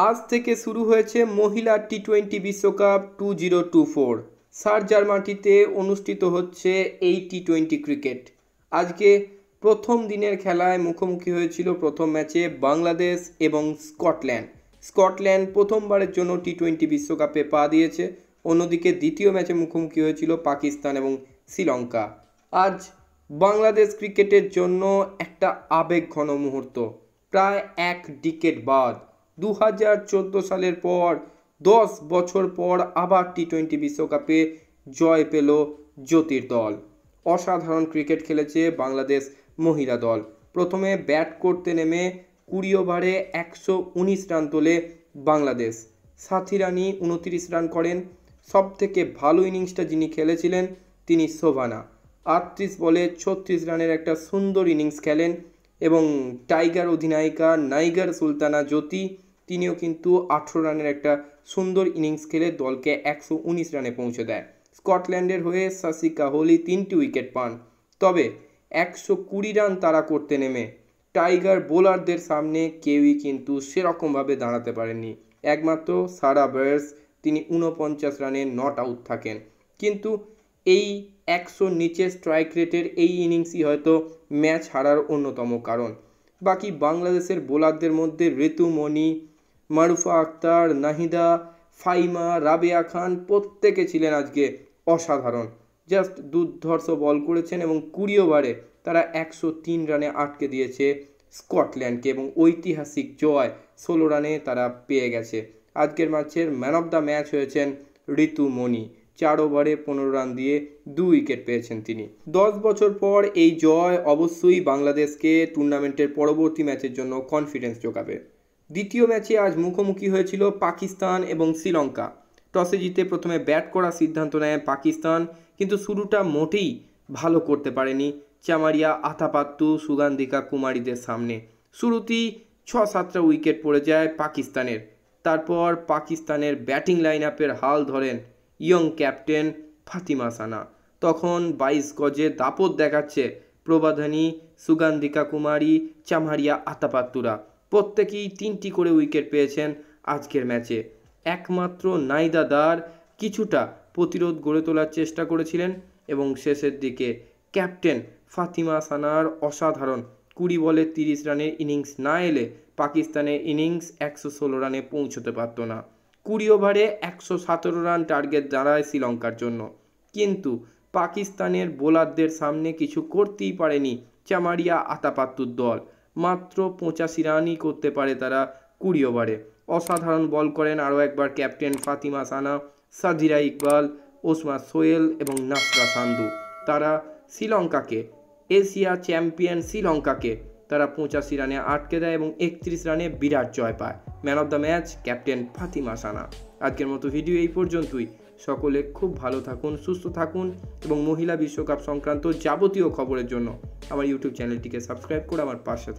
আজ থেকে শুরু হয়েছে মহিলা টি-20 বিশ্বকাপ 2024। শারজার মাটিতে অনুষ্ঠিত হচ্ছে এই টি-20 ক্রিকেট। আজকে প্রথম দিনের খেলায় মুখোমুখি হয়েছিল প্রথম ম্যাচে বাংলাদেশ এবং স্কটল্যান্ড প্রথমবারের জন্য টি-20 বিশ্বকাপে পা দিয়েছে। অন্যদিকে দ্বিতীয় ম্যাচে মুখোমুখি হয়েছিল পাকিস্তান এবং শ্রীলঙ্কা। আজ বাংলাদেশ ক্রিকেটের জন্য একটা আবেগঘন মুহূর্ত। প্রায় এক ডিকেড বাদ 2014 সালের পর 10 বছর পর আবার টি-20 বিশ্বকাপে জয় পেল জ্যোতির দল। অসাধারণ ক্রিকেট খেলেছে বাংলাদেশ মহিলা দল। প্রথমে ব্যাট করতে নেমে 20 ওভারে 119 রান তোলে বাংলাদেশ। সাথী রানী 29 রান করেন। সব থেকে ভালো ইনিংসটা যিনি খেলেছিলেন তিনি শোভানা। 38 বলে 36 রানের একটা সুন্দর ইনিংস খেলেন এবং টাইগার অধিনায়িকা নাইগার সুলতানা জ্যোতি তিনিও কিন্তু 18 রানের একটা সুন্দর ইনিংস খেলে দলকে 119 রানে পৌঁছে দেয়। স্কটল্যান্ডের হয়ে সাসিকা হোলি 3টি উইকেট পান। তবে 120 রান তারা করতে নেমে টাইগার বোলারদের সামনে কেউই কিন্তু সেরকমভাবে দাঁড়াতে পারেননি। একমাত্র সারা বার্স তিনি 49 রানে নট আউট থাকেন। কিন্তু এই 100 নিচে স্ট্রাইক রেটের এই ইনিংসই হয়তো ম্যাচ হারার অন্যতম কারণ। বাকি বাংলাদেশের বোলারদের মধ্যে ঋতুমণি, মারুফা আক্তার, নাহিদা, ফাইমা, রাবেয়া খান প্রত্যেকে ছিলেন আজকে অসাধারণ। জাস্ট দুর্ধর্ষ বল করেছেন এবং 20 ওভারে তারা 103 রানে আটকে দিয়েছে স্কটল্যান্ডকে এবং ঐতিহাসিক জয় 16 রানে তারা পেয়ে গেছে। আজকের ম্যাচের ম্যান অফ দ্য ম্যাচ হয়েছেন ঋতুমণি। 4 ওভারে 15 রান দিয়ে 2 উইকেট পেয়েছেন তিনি। 10 বছর পর এই জয় অবশ্যই বাংলাদেশকে টুর্নামেন্টের পরবর্তী ম্যাচের জন্য কনফিডেন্স যোগাবে। দ্বিতীয় ম্যাচে আজ মুখোমুখি হয়েছিল পাকিস্তান এবং শ্রীলঙ্কা। টসে জিতে প্রথমে ব্যাট করার সিদ্ধান্ত নেয় পাকিস্তান, কিন্তু শুরুটা মোটেই ভালো করতে পারেনি চামারিয়া আথাপাত্তু সুগান্ধিকা কুমারীদের সামনে। শুরুতেই 6-7টা উইকেট পড়ে যায় পাকিস্তানের। তারপর পাকিস্তানের ব্যাটিং লাইন আপের হাল ধরেন ইয়ং ক্যাপ্টেন ফাতিমা সানা। তখন 22 গজে দাপট দেখাচ্ছে প্রবাধানী সুগান্ধিকা কুমারী, চামারিয়া আতাপাত্তুরা। প্রত্যেকেই 3টি করে উইকেট পেয়েছেন আজকের ম্যাচে। একমাত্র নাইদা দার কিছুটা প্রতিরোধ গড়ে তোলার চেষ্টা করেছিলেন এবং শেষের দিকে ক্যাপ্টেন ফাতিমা সানার অসাধারণ 20 বলে 30 রানের ইনিংস না এলে পাকিস্তানের ইনিংস 116 রানে পৌঁছতে পারত না। 20 ওভারে 117 রান টার্গেট দাঁড়ায় শ্রীলঙ্কার জন্য, কিন্তু পাকিস্তানের বোলারদের সামনে কিছু করতেই পারেনি চামারিয়া আতাপাত্তুর দল। মাত্র 85 রানই করতে পারে তারা 20 ওভারে। অসাধারণ বল করেন আরও একবার ক্যাপ্টেন ফাতিমা সানা, সাজিরা ইকবাল, ওসমা সোয়েল এবং নাসরা সান্ধু। তারা শ্রীলঙ্কাকে, এশিয়া চ্যাম্পিয়ন শ্রীলঙ্কাকে তারা 85 রানে আটকে দেয় এবং 31 রানে বিরাট জয় পায়। Man of the match captain Fatima Sana. আজকের মতো ভিডিও এই পর্যন্তই। সকলে খুব ভালো থাকুন, সুস্থ থাকুন এবং মহিলা বিশ্বকাপ সংক্রান্ত যাবতীয় খবরের জন্য আমার ইউটিউব চ্যানেলটিকে সাবস্ক্রাইব করে আমার পাশে থাকুন।